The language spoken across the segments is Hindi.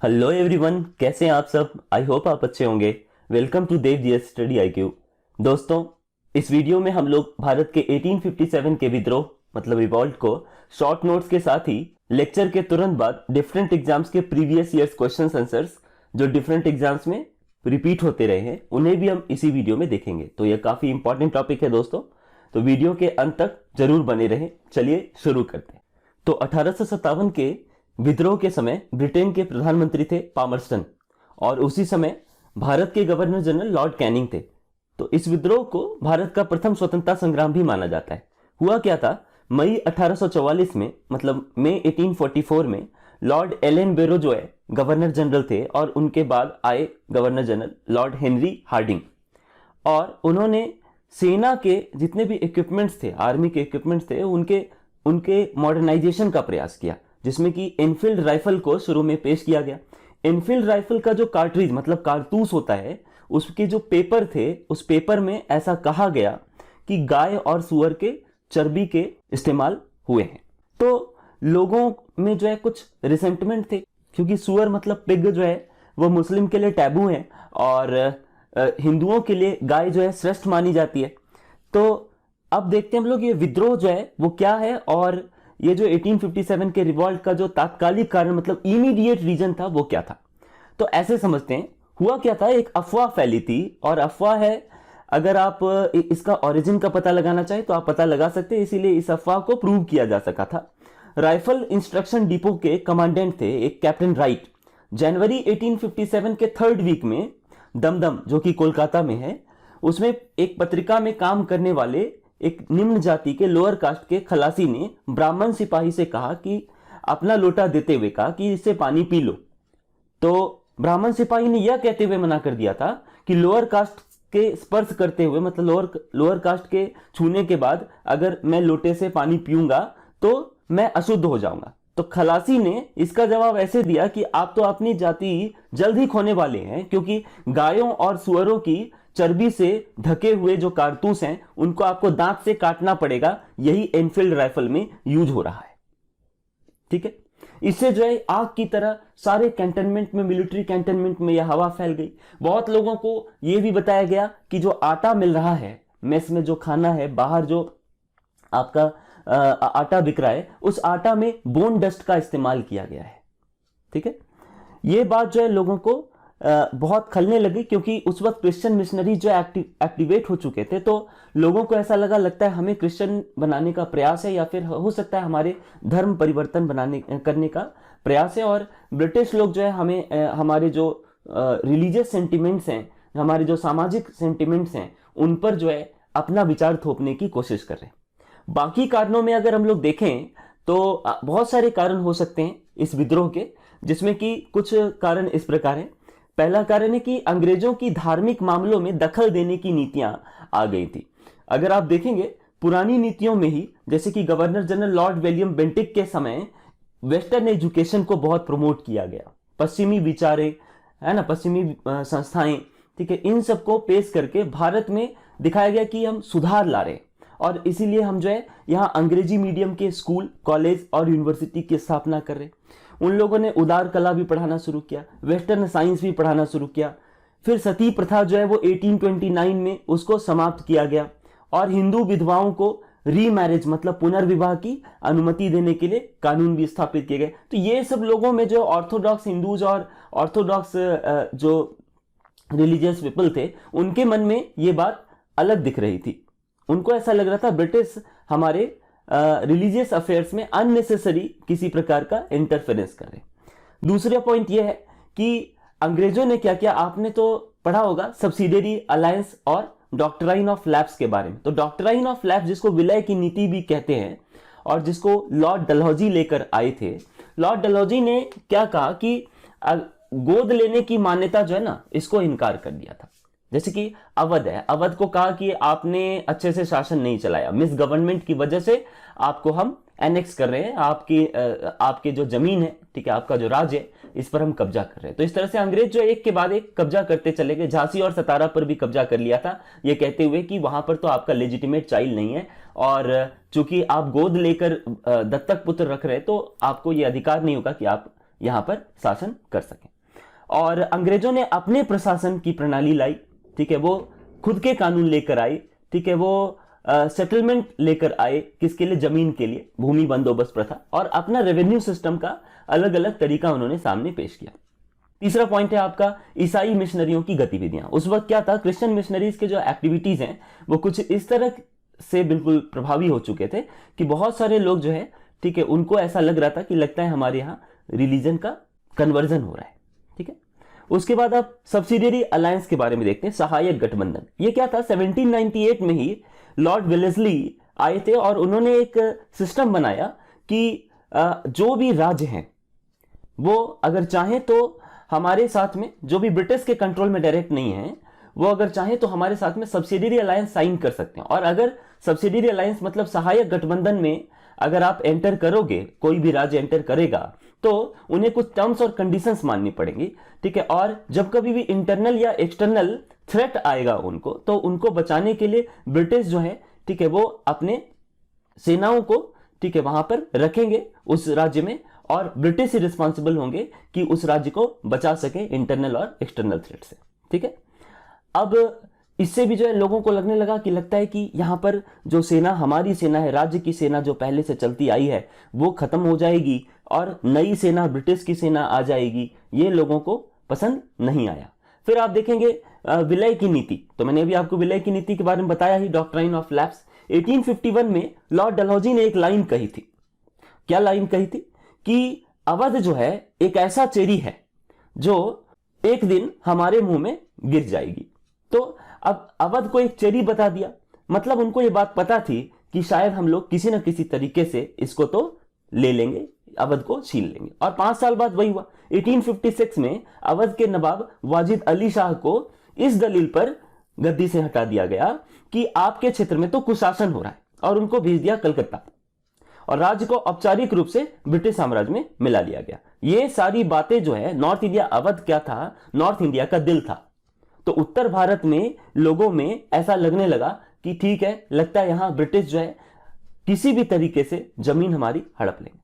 हेलो एवरीवन, कैसे हैं आप सब। आई होप आप अच्छे होंगे। Welcome to Dev G S study IQ. दोस्तों, इस वीडियो में हम लोग भारत के 1857 के विद्रोह मतलब रिवॉल्ट को शॉर्ट नोट्स के साथ ही लेक्चर के तुरंत बाद डिफरेंट एग्जाम्स के प्रीवियस ईयर्स क्वेश्चन आंसर्स जो डिफरेंट एग्जाम्स में रिपीट होते रहे हैं उन्हें भी हम इसी वीडियो में देखेंगे। तो यह काफी इंपॉर्टेंट टॉपिक है दोस्तों, तो वीडियो के अंत तक जरूर बने रहें। चलिए शुरू करते हैं। तो 1857 के विद्रोह के समय ब्रिटेन के प्रधानमंत्री थे पामरस्टन और उसी समय भारत के गवर्नर जनरल लॉर्ड कैनिंग थे। तो इस विद्रोह को भारत का प्रथम स्वतंत्रता संग्राम भी माना जाता है। हुआ क्या था, मई 1844 में मतलब मई 1844 में लॉर्ड एलन बेरो जो है गवर्नर जनरल थे और उनके बाद आए governor general lord Henry Hardinge, और उन्होंने सेना के जितने भी इक्विपमेंट्स थे, आर्मी के इक्विपमेंट्स थे, उनके मॉडर्नाइजेशन का प्रयास किया, जिसमें कि एनफील्ड राइफल को शुरू में पेश किया गया। एनफील्ड राइफल का जो कार्ट्रिज मतलब कारतूस होता है, उसके जो पेपर थे, उस पेपर में ऐसा कहा गया कि गाय और सुअर के चर्बी के इस्तेमाल हुए हैं। तो लोगों में जो है कुछ रिसेंटमेंट थे, क्योंकि सुअर मतलब पिग जो है वो मुस्लिम के लिए टैबू है और हिंदुओं के लिए गाय जो है श्रेष्ठ मानी जाती है। तो अब देखते हैं हम लोग ये विद्रोह जो है वो क्या है, और ये जो 1857 के रिवॉल्ट का जो तात्कालिक कारण मतलब इमीडिएट रीजन था वो क्या था। तो ऐसे समझते हैं, हुआ क्या था, एक अफवाह फैली थी, और अफवाह है, अगर आप इसका ओरिजिन का पता लगाना चाहे तो आप पता लगा सकते हैं, इसीलिए इस अफवाह को प्रूव किया जा सका था। राइफल इंस्ट्रक्शन डिपो के कमांडेंट थे एक कैप्टन राइट। जनवरी 1857 के थर्ड वीक में दमदम जो कि कोलकाता में है, उसमें एक पत्रिका में काम करने वाले एक निम्न जाति के लोअर कास्ट के खलासी ने ब्राह्मण सिपाही से कहा कि अपना लोटा देते हुए कहा कि इससे पानी पी लो। तो ब्राह्मण सिपाही ने यह कहते हुए मना कर दिया था कि लोअर कास्ट के स्पर्श करते हुए मतलब लोअर कास्ट के छूने के बाद अगर मैं लोटे से पानी पीऊंगा तो मैं अशुद्ध हो जाऊंगा। तो खलासी ने इसका जवाब ऐसे दिया कि आप तो अपनी जाति जल्द ही खोने वाले हैं, क्योंकि गायों और सुअरों की चर्बी से ढके हुए जो कारतूस हैं उनको आपको दांत से काटना पड़ेगा। यही एनफील्ड राइफल में यूज हो रहा है। ठीक है, इससे जो है आग की तरह सारे कैंटोनमेंट में, मिलिट्री कैंटोनमेंट में यह हवा फैल गई। बहुत लोगों को यह भी बताया गया कि जो आटा मिल रहा है मेस में, जो खाना है, बाहर जो आपका आटा बिक रहा है, उस आटा में बोन डस्ट का इस्तेमाल किया गया है। ठीक है, यह बात जो है लोगों को बहुत खलने लगी, क्योंकि उस वक्त क्रिश्चियन मिशनरी जो एक्टिवेट हो चुके थे। तो लोगों को ऐसा लगता है हमें क्रिश्चियन बनाने का प्रयास है, या फिर हो सकता है हमारे धर्म परिवर्तन करने का प्रयास है, और ब्रिटिश लोग जो है हमें हमारे जो रिलीजियस सेंटिमेंट्स हैं, हमारे जो सामाजिक सेंटिमेंट्स हैं, उन पर जो है अपना विचार थोपने की कोशिश कर रहे हैं। बाकी कारणों में अगर हम लोग देखें तो बहुत सारे कारण हो सकते हैं इस विद्रोह के, जिसमें कि कुछ कारण इस प्रकार हैं। पहला कारण है कि अंग्रेजों की धार्मिक मामलों में दखल देने की नीतियां आ गई थी। अगर आप देखेंगे पुरानी नीतियों में ही, जैसे कि governor general Lord William Bentinck के समय वेस्टर्न एजुकेशन को बहुत प्रमोट किया गया। पश्चिमी विचारे है ना, पश्चिमी संस्थाएं, ठीक है, इन सबको पेश करके भारत में दिखाया गया कि हम सुधार ला रहे हैं, और इसीलिए हम जो है यहाँ अंग्रेजी मीडियम के स्कूल, कॉलेज और यूनिवर्सिटी की स्थापना कर रहे हैं। उन लोगों ने उदार कला भी पढ़ाना शुरू किया, वेस्टर्न साइंस भी पढ़ाना शुरू किया। फिर सती प्रथा जो है वो 1829 में उसको समाप्त किया गया, और हिंदू विधवाओं को रीमैरिज मतलब पुनर्विवाह की अनुमति देने के लिए कानून भी स्थापित किए गए। तो ये सब लोगों में जो ऑर्थोडॉक्स हिंदूज और ऑर्थोडॉक्स जो रिलीजियस पीपल थे, उनके मन में ये बात अलग दिख रही थी। उनको ऐसा लग रहा था ब्रिटिश हमारे रिलीजियस अफेयर्स में अननेसेसरी किसी प्रकार का इंटरफेरेंस कर रहे। दूसरा पॉइंट यह है कि अंग्रेजों ने क्या किया, आपने तो पढ़ा होगा सब्सिडियरी अलायंस और डॉक्ट्राइन ऑफ लैप्स के बारे में। तो डॉक्ट्राइन ऑफ लैप्स, जिसको विलय की नीति भी कहते हैं, और जिसको लॉर्ड डलहौजी लेकर आए थे। लॉर्ड डलहौजी ने क्या कहा कि गोद लेने की मान्यता जो है ना, इसको इनकार कर दिया था। जैसे कि अवध है, अवध को कहा कि आपने अच्छे से शासन नहीं चलाया, मिस गवर्नमेंट की वजह से आपको हम एनेक्स कर रहे हैं, आपके जो जमीन है, ठीक है, आपका जो राज है, इस पर हम कब्जा कर रहे हैं। तो इस तरह से अंग्रेज जो एक के बाद एक कब्जा करते चले गए। झांसी और सतारा पर भी कब्जा कर लिया था, ये कहते हुए कि वहां पर तो आपका लेजिटिमेट चाइल्ड नहीं है, और चूंकि आप गोद लेकर दत्तक पुत्र रख रहे हैं, तो आपको ये अधिकार नहीं होगा कि आप यहाँ पर शासन कर सकें। और अंग्रेजों ने अपने प्रशासन की प्रणाली लाई, ठीक है, वो खुद के कानून लेकर आए, ठीक है, वो सेटलमेंट लेकर आए, किसके लिए, जमीन के लिए, भूमि बंदोबस्त प्रथा, और अपना रेवेन्यू सिस्टम का अलग अलग तरीका उन्होंने सामने पेश किया। तीसरा पॉइंट है आपका ईसाई मिशनरियों की गतिविधियां। उस वक्त क्या था, क्रिश्चियन मिशनरीज के जो एक्टिविटीज हैं वो कुछ इस तरह से बिल्कुल प्रभावी हो चुके थे कि बहुत सारे लोग जो है, ठीक है, उनको ऐसा लग रहा था कि लगता है हमारे यहाँ रिलीजन का कन्वर्जन हो रहा है, ठीक है। उसके बाद आप सब्सिडियरी अलायंस के बारे में देखते हैं, सहायक गठबंधन। ये क्या था, 1798 में ही लॉर्ड वेलेस्ली आए थे और उन्होंने एक सिस्टम बनाया कि जो भी राज्य हैं वो अगर चाहें तो हमारे साथ में, जो भी ब्रिटिश के कंट्रोल में डायरेक्ट नहीं है, वो अगर चाहें तो हमारे साथ में सब्सिडियरी अलायंस साइन कर सकते हैं। और अगर सब्सिडियरी अलायंस मतलब सहायक गठबंधन में अगर आप एंटर करोगे, कोई भी राज्य एंटर करेगा, तो उन्हें कुछ टर्म्स और कंडीशंस माननी पड़ेंगी, ठीक है। और जब कभी भी इंटरनल या एक्सटर्नल थ्रेट आएगा उनको, तो उनको बचाने के लिए ब्रिटिश जो है, ठीक है, वो अपने सेनाओं को, ठीक है, वहां पर रखेंगे उस राज्य में, और ब्रिटिश ही रिस्पॉन्सिबल होंगे कि उस राज्य को बचा सके इंटरनल और एक्सटर्नल थ्रेट से, ठीक है। अब इससे भी जो है लोगों को लगने लगा कि लगता है कि यहां पर जो सेना, हमारी सेना है, राज्य की सेना जो पहले से चलती आई है, वो खत्म हो जाएगी और नई सेना, ब्रिटिश की सेना आ जाएगी। ये लोगों को पसंद नहीं आया। फिर आप देखेंगे विलय की नीति। तो मैंने अभी आपको विलय की नीति के बारे में बताया ही, डॉक्ट्राइन ऑफ लैप्स। 1851 में लॉर्ड डलहौजी ने एक लाइन कही थी। क्या लाइन कही थी? कि अवध जो है एक ऐसा चेरी है जो एक दिन हमारे मुंह में गिर जाएगी। तो अब अवध को एक चेरी बता दिया, मतलब उनको ये बात पता थी कि शायद हम लोग किसी न किसी तरीके से इसको तो ले लेंगे, अवध को छीन लेंगे। और 5 साल बाद वही हुआ। 1856 में अवध के नवाब वाजिद अली शाह को इस दलील पर गद्दी से हटा दिया गया कि आपके क्षेत्र में तो कुशासन हो रहा है, और उनको भेज दिया कलकत्ता, और राज्य को औपचारिक रूप से ब्रिटिश साम्राज्य में मिला लिया गया। ये सारी बातें जो है, नॉर्थ इंडिया, अवध क्या था, नॉर्थ इंडिया का दिल था। तो उत्तर भारत में लोगों में ऐसा लगने लगा कि ठीक है, लगता है यहां ब्रिटिश जो है किसी भी तरीके से जमीन हमारी हड़प लेंगे।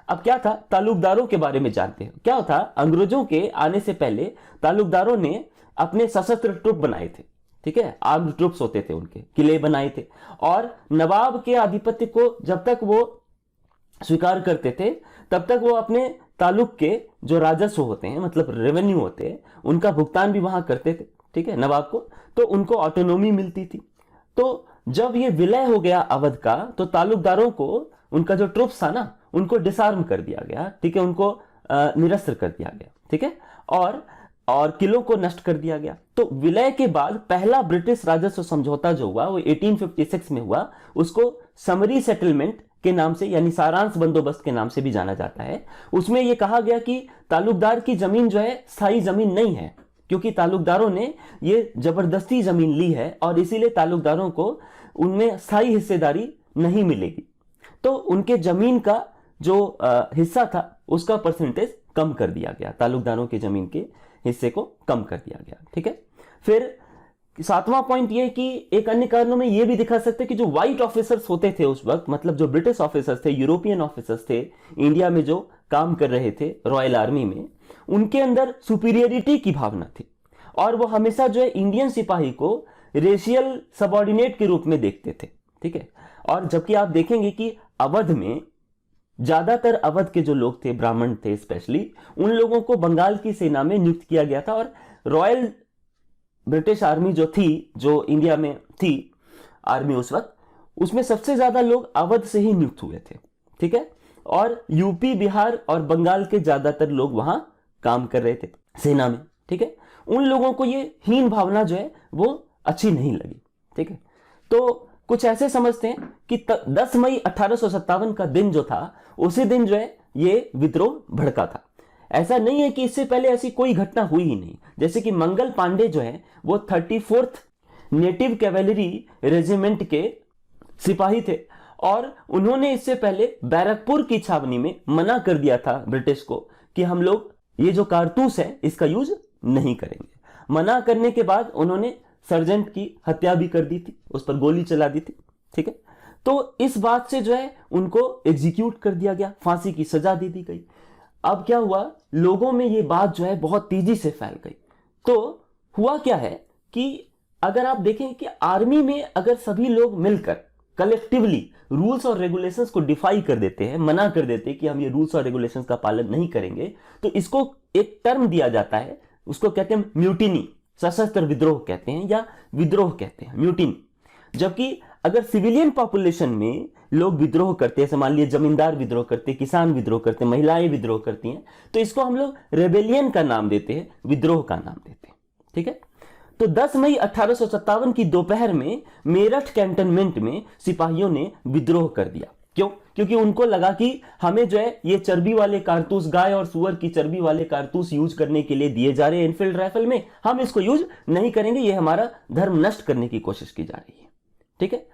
अब क्या था, तालुकदारों के बारे में जानते हैं। क्या था, अंग्रेजों के आने से पहले तालुकदारों ने अपने सशस्त्र ट्रुप बनाए थे, ठीक है, आर्म्ड ट्रुप्स होते थे, उनके किले बनाए थे, और नवाब के आधिपत्य को जब तक वो स्वीकार करते थे तब तक वो अपने तालुक के जो राजस्व होते हैं, मतलब रेवेन्यू होते हैं, उनका भुगतान भी वहां करते थे, ठीक है, नवाब को। तो उनको ऑटोनोमी मिलती थी। तो जब ये विलय हो गया अवध का, तो तालुकदारों को, उनका जो ट्रुप्स था ना, उनको डिसआर्म कर दिया गया, ठीक है, उनको निरस्त्र कर दिया गया, ठीक है, और किलों को नष्ट कर दिया गया। तो विलय के बाद पहला ब्रिटिश राजस्व समझौता जो हुआ वो 1856 में हुआ। उसको समरी सेटलमेंट के नाम से, यानी सारांश बंदोबस्त के नाम से भी जाना जाता है। उसमें यह कहा गया कि तालुकदार की जमीन जो है स्थायी जमीन नहीं है, क्योंकि तालुकदारों ने ये जबरदस्ती जमीन ली है और इसीलिए तालुकदारों को उनमें स्थायी हिस्सेदारी नहीं मिलेगी। तो उनके जमीन का जो हिस्सा था उसका परसेंटेज कम कर दिया गया, तालुकदारों के जमीन के हिस्से को कम कर दिया गया, ठीक है। फिर 7वां पॉइंट ये कि एक अन्य कारणों में ये भी दिखा सकते कि जो व्हाइट ऑफिसर्स होते थे उस वक्त, मतलब जो ब्रिटिश ऑफिसर्स थे, यूरोपियन ऑफिसर्स थे, इंडिया में जो काम कर रहे थे रॉयल आर्मी में, उनके अंदर सुपीरियरिटी की भावना थी, और वो हमेशा जो है इंडियन सिपाही को रेशियल सबऑर्डिनेट के रूप में देखते थे, ठीक है। और जबकि आप देखेंगे कि अवध में ज्यादातर अवध के जो लोग थे, ब्राह्मण थे स्पेशली, उन लोगों को बंगाल की सेना में नियुक्त किया गया था। और रॉयल ब्रिटिश आर्मी जो थी, जो इंडिया में थी आर्मी उस वक्त, उसमें सबसे ज्यादा लोग अवध से ही नियुक्त हुए थे, ठीक है। और यूपी, बिहार और बंगाल के ज्यादातर लोग वहां काम कर रहे थे सेना में, ठीक है। उन लोगों को ये हीन भावना जो है वो अच्छी नहीं लगी, ठीक है। तो कुछ ऐसे समझते हैं कि 10 मई 1857 का दिन जो था, उसी दिन जो है ये विद्रोह भड़का था। ऐसा नहीं है कि इससे पहले ऐसी कोई घटना हुई ही नहीं। जैसे कि मंगल पांडे जो है वो 34th नेटिव कैवेलरी रेजिमेंट के सिपाही थे, और उन्होंने इससे पहले बैरकपुर की छावनी में मना कर दिया था ब्रिटिश को कि हम लोग ये जो कारतूस है इसका यूज नहीं करेंगे। मना करने के बाद उन्होंने सर्जेंट की हत्या भी कर दी थी, उस पर गोली चला दी थी, ठीक है। तो इस बात से जो है उनको एग्जीक्यूट कर दिया गया, फांसी की सजा दे दी गई। अब क्या हुआ, लोगों में ये बात जो है बहुत तेजी से फैल गई। तो हुआ क्या है कि अगर आप देखें कि आर्मी में अगर सभी लोग मिलकर कलेक्टिवली रूल्स और रेगुलेशंस को डिफाई कर देते हैं, मना कर देते हैं कि हम ये रूल्स और रेगुलेशंस का पालन नहीं करेंगे, तो इसको एक टर्म दिया जाता है, उसको कहते हैं म्यूटिनी, सशस्त्र विद्रोह कहते हैं या विद्रोह कहते हैं, म्यूटिनी। जबकि अगर सिविलियन पॉपुलेशन में लोग विद्रोह करते हैं, जैसे मान लीजिए जमींदार विद्रोह करते हैं, किसान विद्रोह करते हैं, महिलाएं विद्रोह करती हैं, तो इसको हम लोग रेबेलियन का नाम देते हैं, विद्रोह का नाम देते हैं। ठीक है। तो 10 मई 1857 की दोपहर में मेरठ कैंटोनमेंट में सिपाहियों ने विद्रोह कर दिया। क्यों? क्योंकि उनको लगा कि हमें जो है ये चर्बी वाले कारतूस, गाय और सुअर की चर्बी वाले कारतूस यूज करने के लिए दिए जा रहे हैं एनफील्ड राइफल में, हम इसको यूज नहीं करेंगे, ये हमारा धर्म नष्ट करने की कोशिश की जा रही है। ठीक है।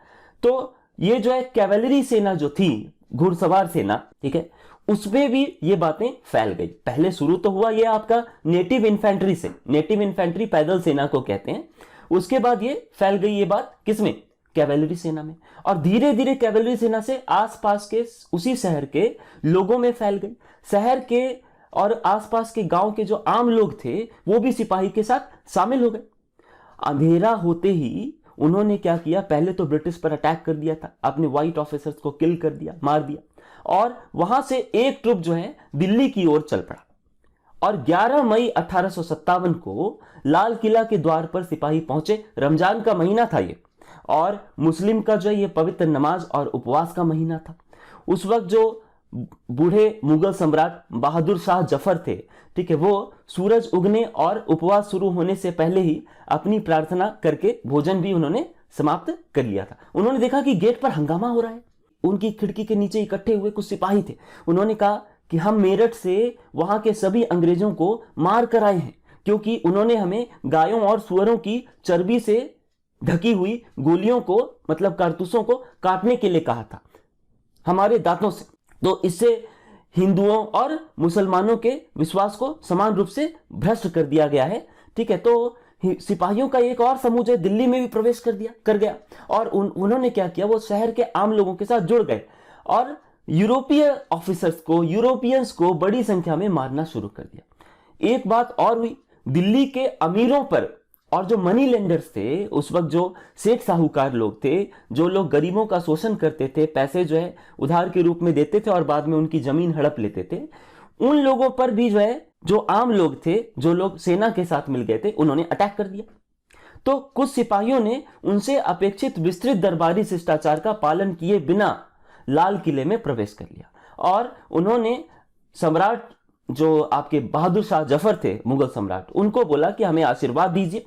तो ये जो है कैवेलरी सेना जो थी, घुड़सवार सेना, ठीक है, उसमें भी ये बातें फैल गई। पहले शुरू तो हुआ ये आपका नेटिव इन्फेंट्री से, नेटिव इन्फेंट्री पैदल सेना को कहते हैं। उसके बाद ये फैल गई ये बात किसमें? कैवेलरी सेना में। और धीरे धीरे कैवेलरी सेना से आसपास के उसी शहर के लोगों में फैल गई। शहर के और आसपास के गांव के जो आम लोग थे वो भी सिपाही के साथ शामिल हो गए। अंधेरा होते ही उन्होंने क्या किया, पहले तो ब्रिटिश पर अटैक कर दिया था, अपने व्हाइट ऑफिसर्स को किल कर दिया, मार दिया, और वहां से एक ट्रुप जो है दिल्ली की ओर चल पड़ा। और 11 मई 1857 को लाल किला के द्वार पर सिपाही पहुंचे। रमजान का महीना था ये, और मुस्लिम का जो है ये पवित्र नमाज और उपवास का महीना था। उस वक्त जो बूढ़े मुगल सम्राट बहादुर शाह जफर थे, ठीक है, वो सूरज उगने और उपवास शुरू होने से पहले ही अपनी प्रार्थना करके भोजन भी उन्होंने समाप्त कर लिया था। उन्होंने देखा कि गेट पर हंगामा हो रहा है। उनकी खिड़की के नीचे इकट्ठे हुए कुछ सिपाही थे। उन्होंने कहा कि हम मेरठ से वहां के सभी अंग्रेजों को मार कर आए हैं, क्योंकि उन्होंने हमें गायों और सुअरों की चर्बी से ढकी हुई गोलियों को, मतलब कारतूसों को काटने के लिए कहा था हमारे दांतों से। तो इससे हिंदुओं और मुसलमानों के विश्वास को समान रूप से भ्रष्ट कर दिया गया है। ठीक है। तो सिपाहियों का एक और समूह जो दिल्ली में भी प्रवेश कर गया, और उन्होंने क्या किया, वो शहर के आम लोगों के साथ जुड़ गए और यूरोपीय ऑफिसर्स को, यूरोपियंस को बड़ी संख्या में मारना शुरू कर दिया। एक बात और हुई, दिल्ली के अमीरों पर और जो मनी लेंडर्स थे, उस वक्त जो सेठ साहूकार लोग थे, जो लोग गरीबों का शोषण करते थे, पैसे जो है उधार के रूप में देते थे और बाद में उनकी जमीन हड़प लेते थे, उन लोगों पर भी जो है, जो आम लोग थे, जो लोग सेना के साथ मिल गए थे, उन्होंने अटैक कर दिया। तो कुछ सिपाहियों ने उनसे अपेक्षित विस्तृत दरबारी शिष्टाचार का पालन किए बिना लाल किले में प्रवेश कर लिया, और उन्होंने सम्राट जो आपके बहादुर शाह जफर थे, मुगल सम्राट, उनको बोला कि हमें आशीर्वाद दीजिए,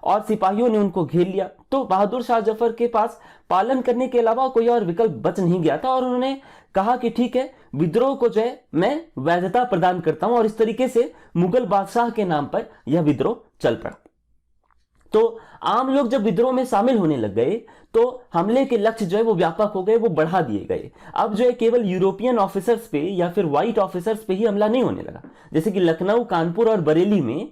और सिपाहियों ने उनको घेर लिया। तो बहादुर शाह जफर के पास पालन करने के अलावा कोई और विकल्प बच नहीं गया था, और उन्होंने कहा कि ठीक है, विद्रोह को जो है मैं वैधता प्रदान करता हूं, और इस तरीके से मुगल बादशाह के नाम पर यह विद्रोह चल पड़ा। तो आम लोग जब विद्रोह में शामिल होने लग गए, तो हमले के लक्ष्य जो है वो व्यापक हो गए, वो बढ़ा दिए गए। अब जो है केवल यूरोपियन ऑफिसर्स पे या फिर व्हाइट ऑफिसर्स पे ही हमला नहीं होने लगा। जैसे कि लखनऊ, कानपुर और बरेली में,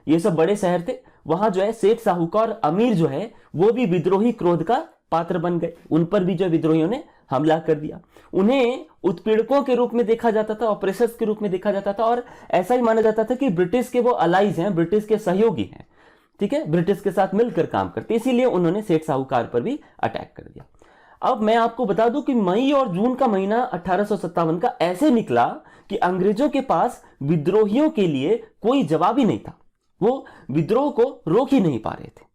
ये सब बड़े शहर थे, वहां जो है सेठ साहूकार अमीर जो है वो भी विद्रोही क्रोध का पात्र बन गए। उन पर भी जो विद्रोहियों ने हमला कर दिया। उन्हें उत्पीड़कों के रूप में देखा जाता था, ऑपरेशंस के रूप में देखा जाता था, और ऐसा ही माना जाता था कि ब्रिटिश के वो अलाइज हैं, ब्रिटिश के सहयोगी हैं, ठीक है, ब्रिटिश के साथ मिलकर काम करते, इसीलिए उन्होंने सेठ साहूकार पर भी अटैक कर दिया। अब मैं आपको बता दूं कि मई और जून का महीना 1857 का ऐसे निकला कि अंग्रेजों के पास विद्रोहियों के लिए कोई जवाब ही नहीं था। वो विद्रोह को रोक ही नहीं पा रहे थे,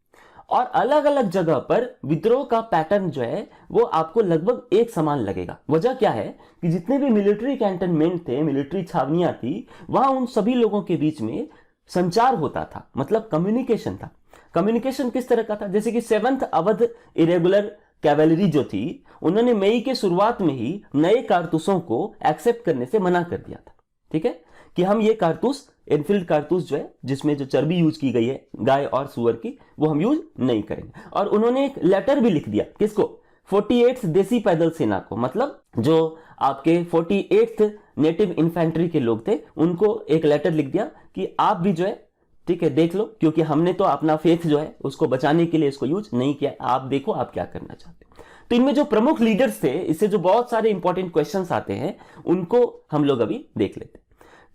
और अलग अलग जगह पर विद्रोह का पैटर्न जो है वो आपको लगभग एक समान लगेगा। वजह क्या है कि जितने भी मिलिट्री कैंटोनमेंट थे, मिलिट्री छावनियां थी, वहां उन सभी लोगों के बीच में संचार होता था, मतलब कम्युनिकेशन था। कम्युनिकेशन किस तरह का था? जैसे कि 7th अवध इरेगुलर कैवेलरी जो थी, उन्होंने मई के शुरुआत में ही नए कारतूसों को एक्सेप्ट करने से मना कर दिया था। ठीक है, कि हम ये कारतूस, एनफील्ड कारतूस जो है जिसमें जो चर्बी यूज की गई है गाय और सुअर की, वो हम यूज नहीं करेंगे। और उन्होंने एक लेटर भी लिख दिया, किसको? 48th देसी पैदल सेना को, मतलब जो आपके 48th नेटिव इन्फेंट्री के लोग थे, उनको एक लेटर लिख दिया कि आप भी जो है, ठीक है, देख लो, क्योंकि हमने तो अपना फेथ जो है उसको बचाने के लिए इसको यूज नहीं किया, आप देखो आप क्या करना चाहते हो। तो इनमें जो प्रमुख लीडर्स थे, इससे जो बहुत सारे इंपॉर्टेंट क्वेश्चंस आते हैं, उनको हम लोग अभी देख लेते हैं।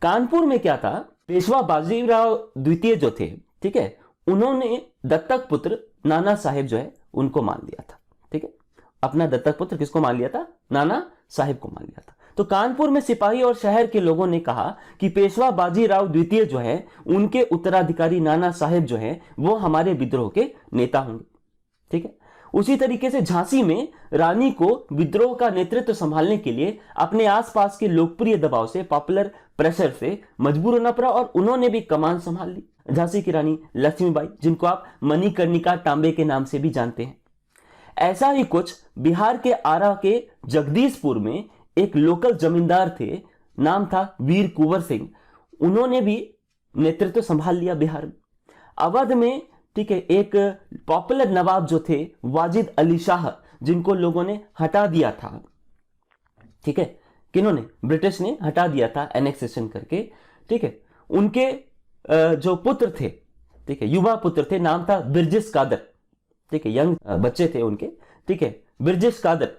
कानपुर में क्या था, पेशवा बाजीराव द्वितीय जो थे, ठीक है, उन्होंने दत्तक पुत्र नाना साहेब जो है उनको मान लिया था। ठीक है, अपना दत्तक पुत्र किसको मान लिया था? नाना साहेब को मान लिया था। तो कानपुर में सिपाही और शहर के लोगों ने कहा कि पेशवा बाजीराव द्वितीय जो है उनके उत्तराधिकारी नाना साहेब जो है वो हमारे विद्रोह के नेता होंगे। ठीक है, उसी तरीके से झांसी में रानी को विद्रोह का नेतृत्व संभालने के लिए अपने आसपास के लोकप्रिय दबाव से, पॉपुलर प्रेशर से मजबूर होना पड़ा और उन्होंने भी कमान संभाल ली। झांसी की रानी लक्ष्मीबाई, जिनको आप मणिकर्णिका तांबे के नाम से भी जानते हैं। ऐसा ही कुछ बिहार के आरा के जगदीशपुर में एक लोकल जमींदार थे, नाम था वीर कुंवर सिंह, उन्होंने भी नेतृत्व संभाल लिया बिहार में। अवध में, ठीक है, एक पॉपुलर नवाब जो थे वाजिद अली शाह, जिनको लोगों ने हटा दिया था। ठीक है, किन्होंने? ब्रिटिश ने हटा दिया था एनेक्सेशन करके। ठीक है, उनके जो पुत्र थे, ठीक है, युवा पुत्र थे, नाम था बिरजिस कादर। ठीक है, यंग बच्चे थे उनके। ठीक है, बिरजिस कादर,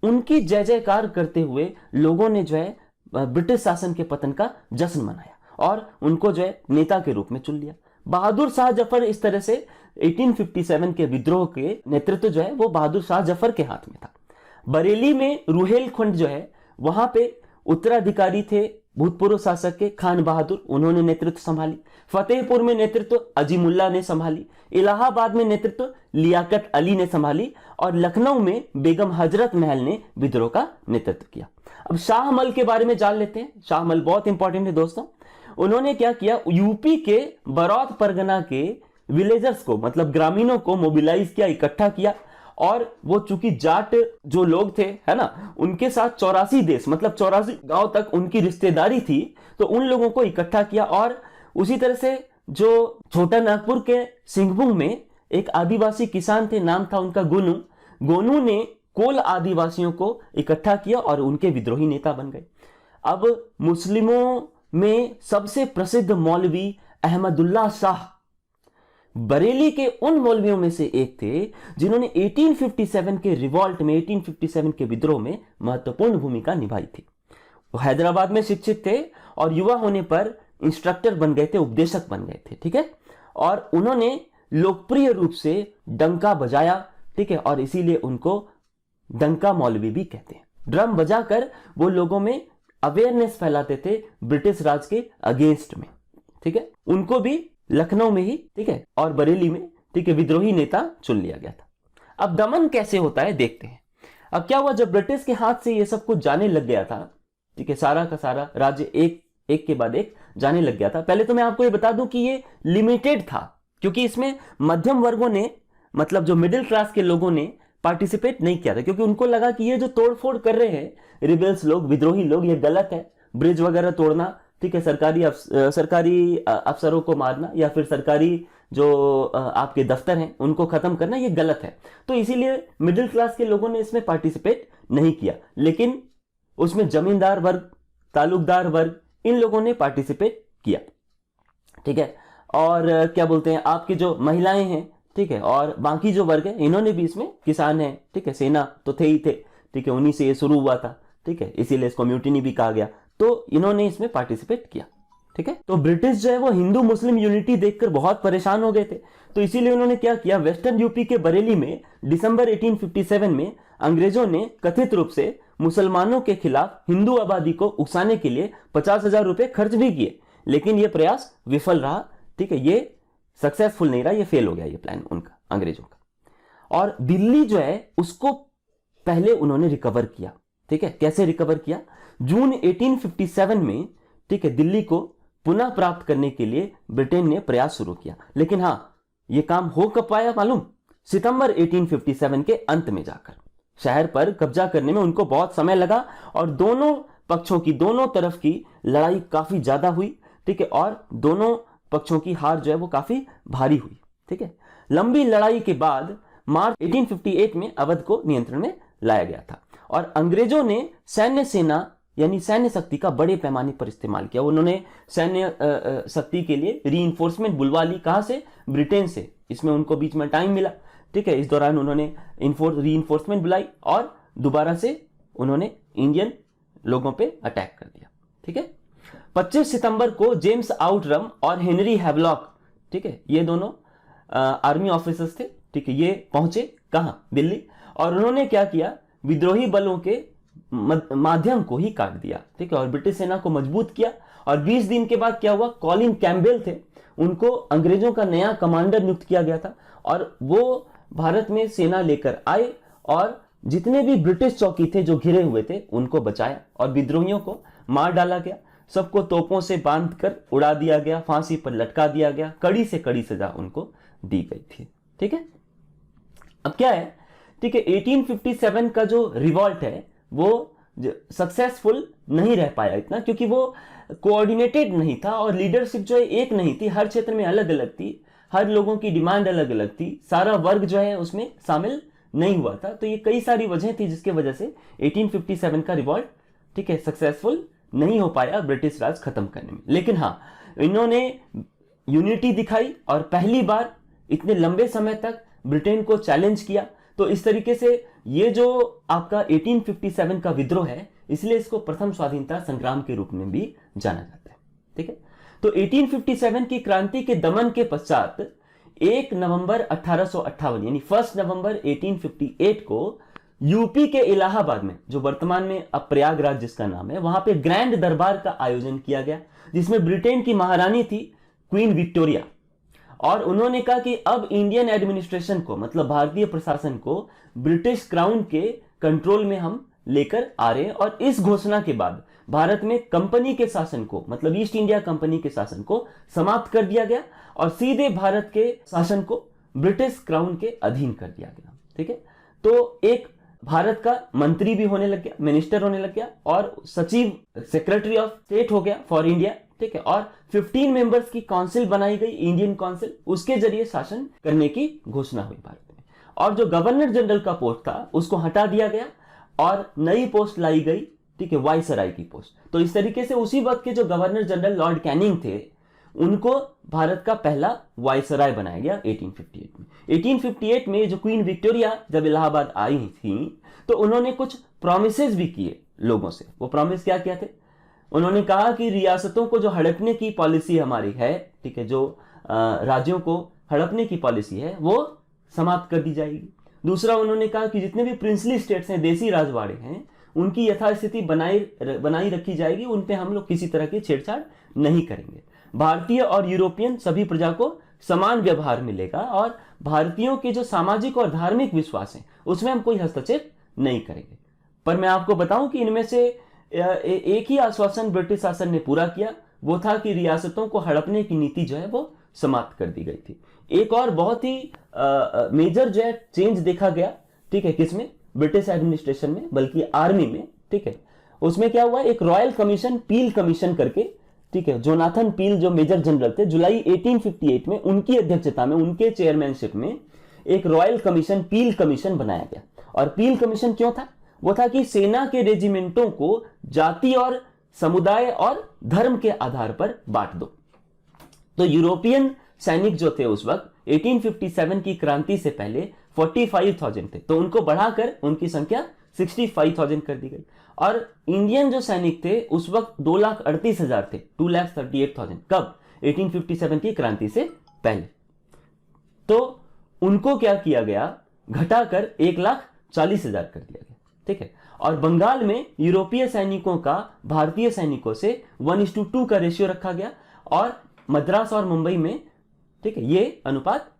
उनकी जय जयकार करते हुए लोगों ने जो है ब्रिटिश शासन के पतन का जश्न मनाया और उनको जो है नेता के रूप में चुन लिया। बहादुर शाह जफर, इस तरह से 1857 के विद्रोह के नेतृत्व जो है वो बहादुर शाह जफर के हाथ में था। बरेली में रुहेलखंड जो है वहां पे उत्तराधिकारी थे भूतपूर्व शासक के खान बहादुर, उन्होंने नेतृत्व संभाली। फतेहपुर में नेतृत्व अजीमुल्ला ने संभाली। इलाहाबाद में नेतृत्व लियाकत अली ने संभाली और लखनऊ में बेगम हजरत महल ने विद्रोह का नेतृत्व किया। अब शाहमल के बारे में जान लेते हैं। शाहमल बहुत इंपॉर्टेंट है दोस्तों। उन्होंने क्या किया, यूपी के बरौत परगना के विलेजर्स को, मतलब ग्रामीणों को मोबिलाइज किया, इकट्ठा किया और वो चूंकि जाट जो लोग थे, है ना, उनके साथ 84 देश, मतलब 84 गांव तक उनकी रिश्तेदारी थी, तो उन लोगों को इकट्ठा किया। और उसी तरह से जो छोटा नागपुर के सिंहभूम में एक आदिवासी किसान थे, नाम था उनका गोनू। गोनू ने कोल आदिवासियों को इकट्ठा किया और उनके विद्रोही नेता बन गए। अब मुस्लिमों में सबसे प्रसिद्ध मौलवी अहमदुल्ला शाह बरेली के उन मौलवियों में से एक थे जिन्होंने 1857 के रिवॉल्ट में, 1857 के विद्रोह में महत्वपूर्ण भूमिका निभाई थी। वो हैदराबाद में शिक्षित थे और युवा होने पर इंस्ट्रक्टर बन गए थे, उपदेशक बन गए थे। ठीक है, और उन्होंने लोकप्रिय रूप से डंका बजाया। ठीक है, और इसीलिए उनको डंका मौलवी भी कहते हैं। ड्रम बजाकर वो लोगों में अवेयरनेस फैलाते थे ब्रिटिश राज के अगेंस्ट में। ठीक है, उनको भी लखनऊ में ही, ठीक है, और बरेली में, ठीक है, विद्रोही नेता चुन लिया गया था। अब दमन कैसे होता है देखते हैं। अब क्या हुआ, जब ब्रिटिश के हाथ से ये सब कुछ जाने लग गया था, ठीक है, सारा का सारा राज्य एक के बाद एक जाने लग गया था। पहले तो मैं आपको ये बता दूं कि ये लिमिटेड था, क्योंकि इसमें मध्यम वर्गों ने, मतलब जो मिडिल क्लास के लोगों ने पार्टिसिपेट नहीं किया था, क्योंकि उनको लगा कि ये जो तोड़फोड़ कर रहे हैं रिबेल्स लोग, विद्रोही लोग, ये गलत है। ब्रिज वगैरह तोड़ना, ठीक है, सरकारी अफसरों को मारना या फिर सरकारी जो आपके दफ्तर हैं उनको खत्म करना, ये गलत है। तो इसीलिए मिडिल क्लास के लोगों ने इसमें पार्टिसिपेट नहीं किया, लेकिन उसमें जमींदार वर्ग, तालुकदार वर्ग, इन लोगों ने पार्टिसिपेट किया। ठीक है, और क्या बोलते हैं, आपकी जो महिलाएं हैं, ठीक है, और बाकी जो वर्ग है, इन्होंने भी इसमें, किसान हैं, ठीक है, सेना तो थे ही थे, ठीक है, उन्हीं से ये शुरू हुआ था। ठीक है, इसीलिए इसको म्यूटिनी भी कहा गया। तो इन्होंने इसमें पार्टिसिपेट किया। ठीक है, तो ब्रिटिश जो है वो हिंदू मुस्लिम यूनिटी देखकर बहुत परेशान हो गए थे, तो इसीलिए उन्होंने क्या किया, वेस्टर्न यूपी के बरेली में दिसंबर 1857 में अंग्रेजों ने कथित रूप से मुसलमानों के खिलाफ हिंदू आबादी को उकसाने के लिए 50,000 रुपए खर्च भी किए, लेकिन यह प्रयास विफल रहा। ठीक है, ये सक्सेसफुल नहीं रहा, ये फेल हो गया ये प्लान उनका, अंग्रेजों का। और दिल्ली जो है उसको पहले उन्होंने रिकवर किया। ठीक है, कैसे रिकवर किया, जून 1857 में, ठीक है, दिल्ली को पुनः प्राप्त करने के लिए ब्रिटेन ने प्रयास शुरू किया। लेकिन हां, यह काम हो कब पाया मालूम, सितंबर 1857 के अंत में जाकर। शहर पर कब्जा करने में उनको बहुत समय लगा और दोनों पक्षों की, दोनों तरफ की लड़ाई काफी ज्यादा हुई। ठीक है, और दोनों पक्षों की हार जो है वो काफी भारी हुई। ठीक है, लंबी लड़ाई के बाद मार्च 1858 में अवध को नियंत्रण में लाया गया था और अंग्रेजों ने सैन्य सेना यानी सैन्य शक्ति का बड़े पैमाने पर इस्तेमाल किया। उन्होंने सैन्य शक्ति के लिए रीइंफोर्समेंट बुलवा ली। कहां से? ब्रिटेन से। इसमें उनको बीच में टाइम मिला। ठीक है, इस दौरान उन्होंने रीइंफोर्समेंट बुलाई और दोबारा से उन्होंने इंडियन लोगों पे अटैक कर दिया। ठीक है, 25 सितंबर को जेम्स आउटरम और हेनरी हैवलॉक, ठीक है, ये दोनों आर्मी ऑफिसर्स थे, ठीक है, ये पहुंचे कहां, दिल्ली, और उन्होंने क्या किया, विद्रोही बलों के माध्यम को ही काट दिया, ठीक है, और ब्रिटिश सेना को मजबूत किया। और 20 दिन के बाद क्या हुआ, कॉलिन कैम्पबेल थे, उनको अंग्रेजों का नया कमांडर नियुक्त किया गया था, और वो भारत में सेना लेकर आए और जितने भी ब्रिटिश चौकी थे जो घिरे हुए थे उनको बचाया, और विद्रोहियों को मार डाला गया, सबको तोपों से बांधकर उड़ा दिया गया, फांसी पर लटका दिया गया, कड़ी से कड़ी सजा उनको दी गई थी, ठीक है। अब क्या है, ठीक है, 1857 का जो रिवॉल्ट है वो सक्सेसफुल नहीं रह पाया इतना, क्योंकि वो कोऑर्डिनेटेड नहीं था और लीडरशिप जो है एक नहीं थी, हर क्षेत्र में अलग अलग थी, हर लोगों की डिमांड अलग अलग थी, सारा वर्ग जो है उसमें शामिल नहीं हुआ था। तो ये कई सारी वजह थी जिसके वजह से 1857 का रिवॉल्ट, ठीक है, सक्सेसफुल नहीं हो पाया ब्रिटिश राज खत्म करने में। लेकिन हाँ, इन्होंने यूनिटी दिखाई और पहली बार इतने लंबे समय तक ब्रिटेन को चैलेंज किया। तो इस तरीके से ये जो आपका 1857 का विद्रोह है, इसलिए इसको प्रथम स्वाधीनता संग्राम के रूप में भी जाना जाता है, ठीक है। तो 1857 की क्रांति के दमन के पश्चात 1 नवंबर 1858 यानी 1 नवंबर 1858 को यूपी के इलाहाबाद में, जो वर्तमान में अब प्रयागराज जिसका नाम है, वहां पे ग्रैंड दरबार का आयोजन किया गया, जिसमें ब्रिटेन की महारानी थी क्वीन विक्टोरिया, और उन्होंने कहा कि अब इंडियन एडमिनिस्ट्रेशन को, मतलब भारतीय प्रशासन को ब्रिटिश क्राउन के कंट्रोल में हम लेकर आ रहे हैं। और इस घोषणा के बाद भारत में कंपनी के शासन को, मतलब ईस्ट इंडिया कंपनी के शासन को समाप्त कर दिया गया और सीधे भारत के शासन को ब्रिटिश क्राउन के अधीन कर दिया गया, ठीक है। तो एक भारत का मंत्री भी होने लग गया, मिनिस्टर होने लग गया, और सचिव, सेक्रेटरी ऑफ स्टेट हो गया फॉर इंडिया, ठीक है, और 15 मेंबर्स की काउंसिल बनाई गई, इंडियन काउंसिल, उसके जरिए शासन करने की घोषणा हुई भारत में। और जो गवर्नर जनरल का पोस्ट था उसको हटा दिया गया और नई पोस्ट लाई गई, ठीक है, वाइसराय की पोस्ट। तो इस तरीके से उसी वक्त के जो गवर्नर जनरल लॉर्ड कैनिंग थे, उनको भारत का पहला वाइसराय बनाया गया 1858 में। 1858 में जो क्वीन विक्टोरिया जब इलाहाबाद आई थी, तो उन्होंने कुछ प्रोमिसेस भी किए लोगों से। वो प्रॉमिस क्या क्या थे, उन्होंने कहा कि रियासतों को जो हड़पने की पॉलिसी हमारी है, ठीक है, जो राज्यों को हड़पने की पॉलिसी है वो समाप्त कर दी जाएगी। दूसरा, उन्होंने कहा कि जितने भी प्रिंसली स्टेट्स हैं, देसी राजवाड़े हैं, उनकी यथास्थिति बनाई रखी जाएगी, उन पे हम लोग किसी तरह की छेड़छाड़ नहीं करेंगे। भारतीय और यूरोपियन सभी प्रजा को समान व्यवहार मिलेगा और भारतीयों के जो सामाजिक और धार्मिक विश्वास हैं उसमें हम कोई हस्तक्षेप नहीं करेंगे। पर मैं आपको बताऊं कि इनमें से एक ही आश्वासन ब्रिटिश शासन ने पूरा किया, वो था कि रियासतों को हड़पने की नीति जो है वो समाप्त कर दी गई थी। एक और बहुत ही मेजर जो है चेंज देखा गया, ठीक है, किसमें, ब्रिटिश एडमिनिस्ट्रेशन में, बल्कि आर्मी में, ठीक है। उसमें क्या हुआ, एक रॉयल कमीशन, पील कमीशन करके, ठीक है, जोनाथन पील जो मेजर जनरल थे, जुलाई 1858 में उनकी अध्यक्षता में, उनके चेयरमैनशिप में एक रॉयल कमीशन, पील कमीशन बनाया गया। और पील कमीशन क्यों था, वो था कि सेना के रेजिमेंटों को जाति और समुदाय और धर्म के आधार पर बांट दो। तो यूरोपियन सैनिक जो थे उस वक्त 1857 की क्रांति से पहले 45,000 थे, तो उनको बढ़ाकर उनकी संख्या 65,000 कर दी गई। और इंडियन जो सैनिक थे उस वक्त 2,38,000 थे, 2,38,000। कब, 1857 की क्रांति से पहले। तो उनको क्या किया गया, घटाकर 1,40,000 कर दिया गया, ठीक है। और बंगाल में यूरोपीय सैनिकों का भारतीय सैनिकों से 1:2 का रेशियो रखा गया, और मद्रास और मुंबई में, ठीक है, ये अनुपात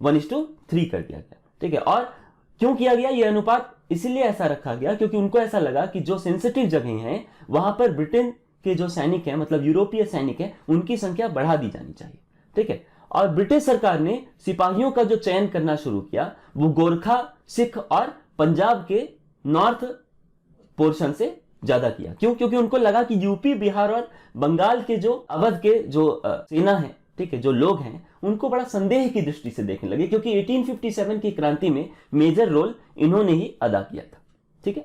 1:3 कर दिया गया, ठीक है। और क्यों किया गया ये अनुपात, इसलिए ऐसा रखा गया क्योंकि उनको ऐसा लगा कि जो सेंसिटिव जगह हैं वहां पर ब्रिटेन के जो सैनिक हैं, मतलब यूरोपीय सैनिक हैं, उनकी संख्या बढ़ा दी जानी चाहिए, ठीक है। और ब्रिटिश सरकार ने सिपाहियों का जो चयन करना शुरू किया वो गोरखा, सिख और पंजाब के नॉर्थ पोर्शन से ज्यादा किया। क्यों, क्योंकि उनको लगा कि यूपी, बिहार और बंगाल के जो अवध के जो सेना है, ठीक है, जो लोग हैं, उनको बड़ा संदेह की दृष्टि से देखने लगे, क्योंकि 1857 की क्रांति में मेजर रोल इन्होंने ही अदा किया था, ठीक है।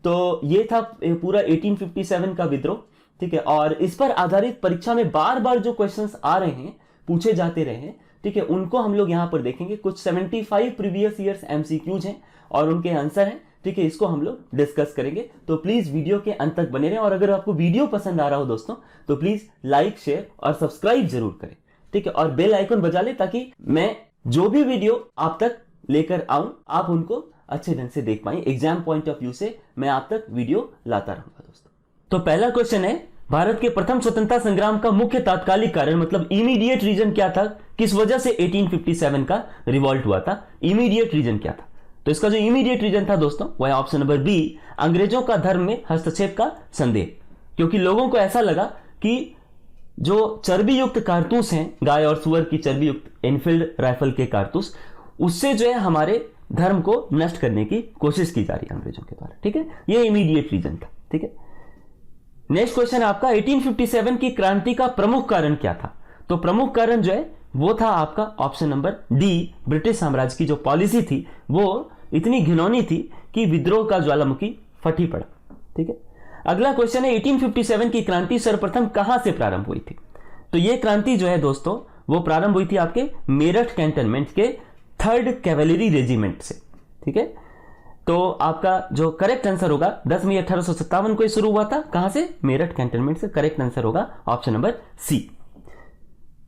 तो ये था पूरा 1857 का विद्रोह, ठीक है। और इस पर आधारित परीक्षा में बार बार जो क्वेश्चंस आ रहे हैं, पूछे जाते रहे हैं, ठीक है, उनको हम लोग यहां पर देखेंगे। कुछ 75 प्रीवियस ईयर्स एमसीक्यूज हैं और उनके आंसर हैं, ठीक है, इसको हम लोग डिस्कस करेंगे। तो प्लीज वीडियो के अंत तक बने रहें, और अगर आपको वीडियो पसंद आ रहा हो दोस्तों तो प्लीज लाइक, शेयर और सब्सक्राइब जरूर करें, ठीक है, और बेल आइकन बजा ले ताकि मैं जो भी वीडियो आप तक लेकर आऊं आप उनको अच्छे ढंग से देख पाए। एग्जाम पॉइंट ऑफ व्यू से मैं आप तक वीडियो लाता रहूंगा दोस्तों। तो पहला क्वेश्चन है, भारत के प्रथम स्वतंत्रता संग्राम का मुख्य तात्कालिक कारण मतलब इमीडिएट रीजन क्या था, किस वजह से 1857 का रिवॉल्ट हुआ था, इमीडिएट रीजन क्या था। तो इसका जो इमीडिएट रीजन था दोस्तों वह है ऑप्शन नंबर बी, अंग्रेजों का धर्म में हस्तक्षेप का संदेह। क्योंकि लोगों को ऐसा लगा कि जो चर्बी युक्त कारतूस हैं, गाय और सुअर की चर्बी युक्त एनफील्ड राइफल के कारतूस, उससे जो है हमारे धर्म को नष्ट करने की कोशिश की जा रही है अंग्रेजों के द्वारा, ठीक है, ये इमीडिएट रीजन था, ठीक है। नेक्स्ट क्वेश्चन है आपका, 1857 की क्रांति का प्रमुख कारण क्या था। तो प्रमुख कारण जो है वो था आपका ऑप्शन नंबर डी, ब्रिटिश साम्राज्य की जो पॉलिसी थी वो इतनी घिनौनी थी कि विद्रोह का ज्वालामुखी फट ही पड़ा, ठीक है। अगला क्वेश्चन है, 1857 की क्रांति सर्वप्रथम कहां से प्रारंभ हुई थी। तो यह क्रांति जो है दोस्तों वो प्रारंभ हुई थी आपके मेरठ कैंटोनमेंट के 3rd कैवेलरी रेजिमेंट से, ठीक है। तो आपका जो करेक्ट आंसर होगा 10 मई 1857 को शुरू हुआ था, कहां से, मेरठ कैंटोनमेंट से। करेक्ट आंसर होगा option number C.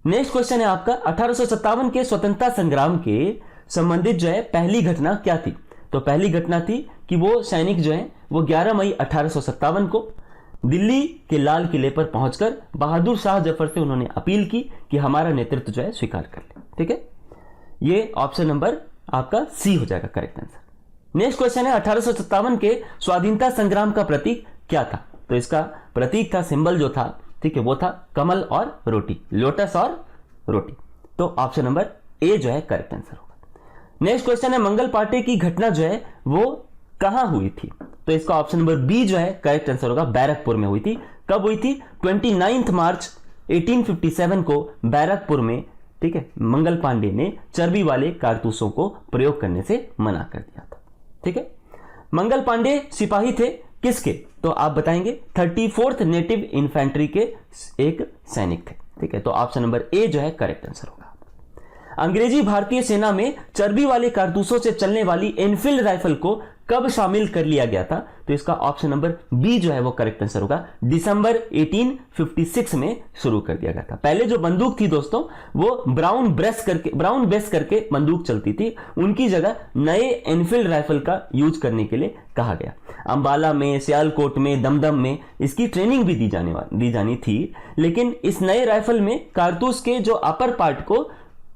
Next question है आपका, 1857 के स्वतंत्रता संग्राम के संबंधित जो है पहली घटना क्या थी। तो पहली घटना थी कि वो सैनिक जो है वो 11 मई 1857 को दिल्ली के लाल किले पर पहुंचकर बहादुर शाह जफर से उन्होंने अपील की कि हमारा नेतृत्व जो है स्वीकार कर ले, ठीक है। ये ऑप्शन नंबर आपका सी हो जाएगा करेक्ट आंसर। नेक्स्ट क्वेश्चन है, 1857 के स्वाधीनता संग्राम का प्रतीक क्या था। तो इसका प्रतीक था, सिंबल जो था, ठीक है, वो था कमल और रोटी, लोटस और रोटी। तो ऑप्शन नंबर ए जो है करेक्ट आंसर होगा। नेक्स्ट क्वेश्चन है, मंगल पांडे की घटना जो है वो कहां हुई थी। तो इसका ऑप्शन नंबर बी जो है करेक्ट आंसर होगा, बैरकपुर में हुई थी। कब हुई थी, 29 मार्च 1857 को बैरकपुर में, ठीक है, मंगल पांडे ने चर्बी वाले कारतूसों को प्रयोग करने से मना कर दिया था, ठीक है। मंगल पांडे सिपाही थे किसके, तो आप बताएंगे 34th नेटिव इन्फेंट्री के एक सैनिक थे, ठीक है। तो ऑप्शन नंबर ए जो है करेक्ट आंसर होगा। अंग्रेजी भारतीय सेना में चर्बी वाले कारतूसों से चलने वाली एनफील्ड राइफल को कब शामिल कर लिया गया था। तो इसका ऑप्शन नंबर बी जो है वो करेक्ट आंसर होगा, दिसंबर 1856 में शुरू कर दिया गया था। पहले जो बंदूक थी दोस्तों वो ब्राउन बेस करके बंदूक चलती थी, उनकी जगह नए एनफील्ड राइफल का यूज करने के लिए कहा गया। अंबाला में, सियालकोट में, दमदम में इसकी ट्रेनिंग भी दी जानी थी, लेकिन इस नए राइफल में कारतूस के जो अपर पार्ट को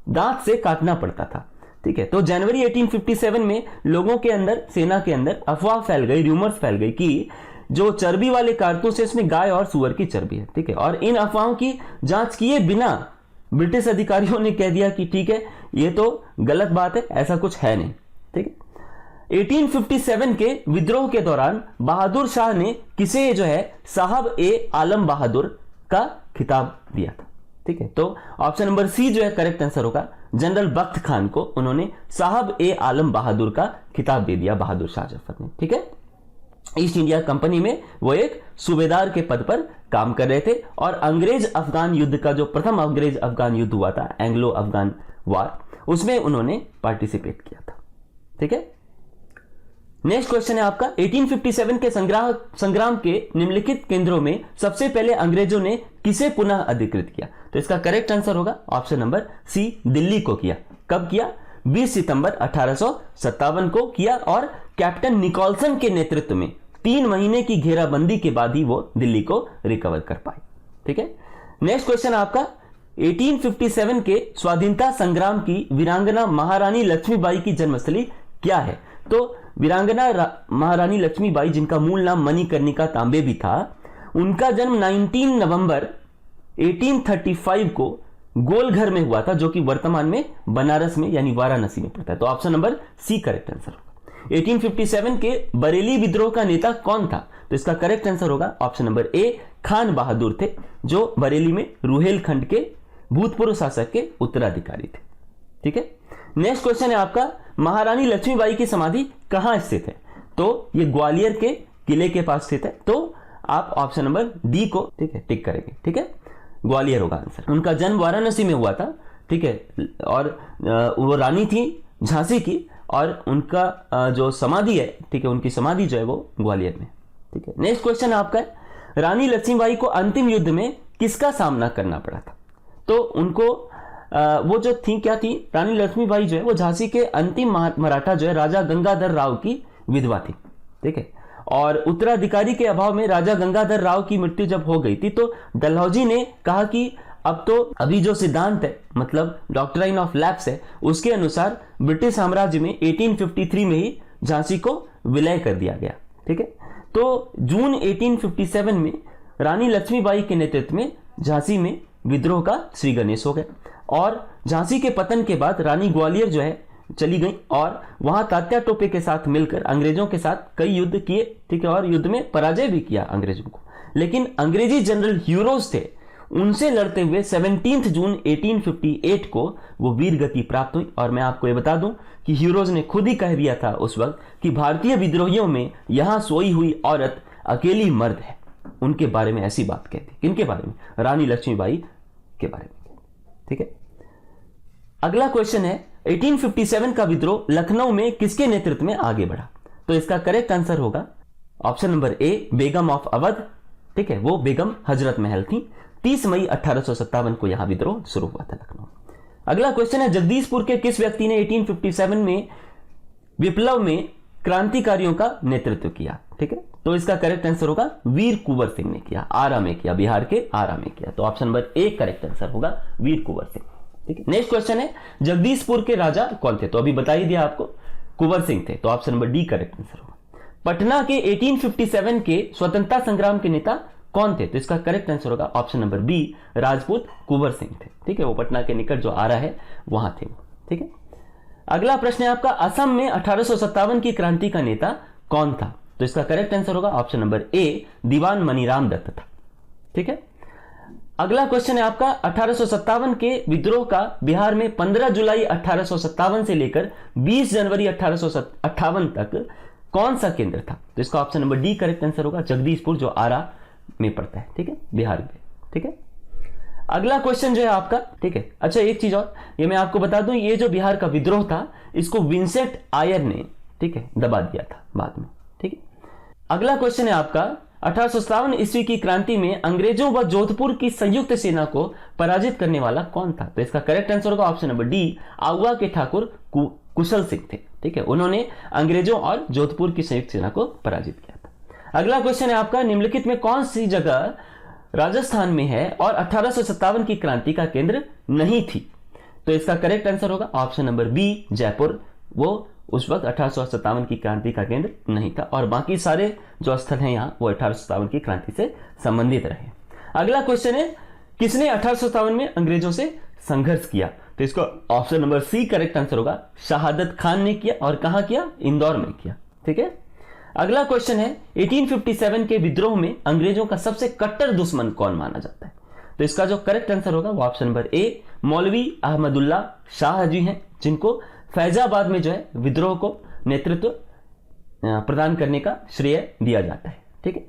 दांत से काटना पड़ता था, ठीक है। तो जनवरी 1857 में लोगों के अंदर, सेना के अंदर अफवाह फैल गई, रूमर्स फैल गई कि जो चर्बी वाले कारतूस है इसमें गाय और सुअर की चर्बी है, ठीक है। और इन अफवाहों की जांच किए बिना ब्रिटिश अधिकारियों ने कह दिया कि ठीक है ये तो गलत बात है, ऐसा कुछ है नहीं, ठीक है। 1857 के विद्रोह के दौरान बहादुर शाह ने किसे जो है साहब ए आलम बहादुर का खिताब दिया था, ठीक है। तो ऑप्शन नंबर सी जो है करेक्ट आंसर होगा, जनरल बख्त खान को उन्होंने साहब ए आलम बहादुर का खिताब दे दिया बहादुर शाह जफर ने, ठीक है। ईस्ट इंडिया कंपनी में वो एक सूबेदार के पद पर काम कर रहे थे, और अंग्रेज अफगान युद्ध का जो प्रथम अंग्रेज अफगान युद्ध हुआ था, एंग्लो अफगान वार, उसमें उन्होंने पार्टिसिपेट किया था, ठीक है। नेक्स्ट क्वेश्चन है आपका, 1857 के संग्राम के निम्नलिखित केंद्रों में सबसे पहले अंग्रेजों ने किसे पुनः अधिकृत किया। तो इसका करेक्ट आंसर होगा ऑप्शन नंबर सी, दिल्ली को किया। कब किया, 20 सितंबर 1857 को किया, और कैप्टन निकोलसन के नेतृत्व में 3 महीने की घेराबंदी के बाद ही वो दिल्ली को रिकवर कर पाए, ठीक है। नेक्स्ट क्वेश्चन आपका, 1857 के स्वाधीनता संग्राम की वीरांगना महारानी लक्ष्मीबाई की जन्मस्थली क्या है। तो वीरांगना महारानी लक्ष्मीबाई, जिनका मूल नाम मणिकर्णिका तांबे भी था, उनका जन्म 19 नवंबर 1835 को गोलघर में हुआ था, जो कि वर्तमान में बनारस में यानी वाराणसी में पड़ता है। तो option number C correct answer होगा। 1857 के बरेली विद्रोह का नेता कौन था। तो इसका करेक्ट आंसर होगा ऑप्शन नंबर ए, खान बहादुर थे, जो बरेली में रुहेलखंड के भूतपूर्व शासक के उत्तराधिकारी थे, ठीक है। नेक्स्ट क्वेश्चन है आपका, महारानी लक्ष्मीबाई की समाधि कहां स्थित है। तो ये ग्वालियर के किले के पास स्थित है। तो आप ऑप्शन नंबर डी को, ठीक है, टिक करेंगे, ठीक है, ग्वालियर होगा आंसर। उनका जन्म वाराणसी में हुआ था, ठीक है, और वो रानी थी झांसी की, और उनका जो समाधि है, ठीक है, उनकी समाधि जो है वो ग्वालियर में। ठीक है, नेक्स्ट क्वेश्चन आपका है, रानी लक्ष्मीबाई को अंतिम युद्ध में किसका सामना करना पड़ा था? तो उनको वो जो थी क्या थी, रानी लक्ष्मीबाई जो है वो झांसी के अंतिम मराठा जो है राजा गंगाधर राव की विधवा थी। ठीक है, और उत्तराधिकारी के अभाव में राजा गंगाधर राव की मृत्यु जब हो गई थी तो डलहौजी ने कहा कि अब तो अभी जो सिद्धांत है, मतलब डॉक्ट्राइन ऑफ लैप्स है, उसके अनुसार ब्रिटिश साम्राज्य में 1853 में ही झांसी को विलय कर दिया गया। ठीक है, तो जून 1857 में रानी लक्ष्मीबाई के नेतृत्व में झांसी में विद्रोह का श्री गणेश हो गया और झांसी के पतन के बाद रानी ग्वालियर जो है चली गई और वहां तात्या टोपे के साथ मिलकर अंग्रेजों के साथ कई युद्ध किए। ठीक है, और युद्ध में पराजय भी किया अंग्रेजों को, लेकिन अंग्रेजी जनरल हीरोज थे, उनसे लड़ते हुए 17 जून 1858 को वो वीर गति प्राप्त हुई। और मैं आपको ये बता दूं कि हीरोज ने खुद ही कह दिया था उस वक्त कि भारतीय विद्रोहियों में यहां सोई हुई औरत अकेली मर्द है। उनके बारे में ऐसी बात कहती, किनके बारे में? रानी लक्ष्मीबाई के बारे में। ठीक है, अगला क्वेश्चन है, 1857 का विद्रोह लखनऊ में किसके नेतृत्व में आगे बढ़ा? तो इसका करेक्ट आंसर होगा option number A, Begum of Awadh. ठीक है, वो बेगम हजरत महल थी। 30 मई 1857 को यहां विद्रोह शुरू हुआ था लखनऊ। अगला क्वेश्चन है, जगदीशपुर के किस व्यक्ति ने 1857 में विप्लव में क्रांतिकारियों का नेतृत्व किया? ठीक है, तो इसका करेक्ट आंसर होगा वीर कुंवर सिंह ने किया, आरा में किया, बिहार के आरा में किया। तो option number A correct answer होगा वीर कुंवर सिंह। ठीक है, नेक्स्ट क्वेश्चन है, जगदीशपुर के राजा कौन थे? तो अभी बता ही दिया आपको, कुंवर सिंह थे। तो option number D correct answer होगा। पटना के 1857 के स्वतंत्रता संग्राम के नेता कौन थे? तो इसका करेक्ट आंसर होगा option number B, Rajput Kunwar Singh थे। ठीक है, वो पटना के निकट जो आरा है वहां थे वो। ठीक है, अगला प्रश्न है आपका, असम में 1857 की क्रांति का नेता कौन था? तो इसका करेक्ट आंसर होगा ऑप्शन नंबर ए, दीवान मनीराम दत्त था। ठीक है, अगला क्वेश्चन है आपका, 1857 के विद्रोह का बिहार में 15 जुलाई 1857 से लेकर 20 जनवरी 1858 तक कौन सा केंद्र था? तो इसका option number D correct answer होगा, जगदीशपुर जो आरा में पड़ता है। ठीक है, बिहार में। ठीक है, अगला क्वेश्चन जो है आपका, ठीक है, अच्छा एक चीज और ये मैं आपको बता दूं, ये जो बिहार का विद्रोह था इसको विंसेंट आयर ने, ठीक है, दबा दिया था बाद में। ठीक है, अगला क्वेश्चन है आपका, 1857 ईस्वी की क्रांति में अंग्रेजों व जोधपुर की संयुक्त सेना को पराजित करने वाला कौन था? तो इसका करेक्ट आंसर होगा ऑप्शन नंबर डी, आउवा के ठाकुर कुशल सिंह थे। ठीक है, उन्होंने अंग्रेजों और जोधपुर की संयुक्त सेना को पराजित किया था। अगला क्वेश्चन है आपका, निम्नलिखित में कौन सी जगह राजस्थान में है और 1857 की क्रांति का केंद्र नहीं थी? तो इसका करेक्ट आंसर होगा ऑप्शन नंबर बी, जयपुर। वो उस वक्त 1857 की क्रांति का केंद्र नहीं था और बाकी सारे जो स्थल हैं यहाँ वो 1857 की क्रांति से संबंधित रहे। अगला क्वेश्चन है, किसने 1857 में अंग्रेजों से संघर्ष किया? तो इसको option number C correct answer होगा, शहादत खान ने किया। और कहां किया? इंदौर में किया। ठीक है, अगला क्वेश्चन है, 1857 के विद्रोह में अंग्रेजों का सबसे कट्टर दुश्मन कौन माना जाता है? तो इसका जो करेक्ट आंसर होगा वो ऑप्शन नंबर ए, मौलवी अहमदुल्ला शाह जी हैं, जिनको फैजाबाद में जो है विद्रोह को नेतृत्व प्रदान करने का श्रेय दिया जाता है। ठीक है,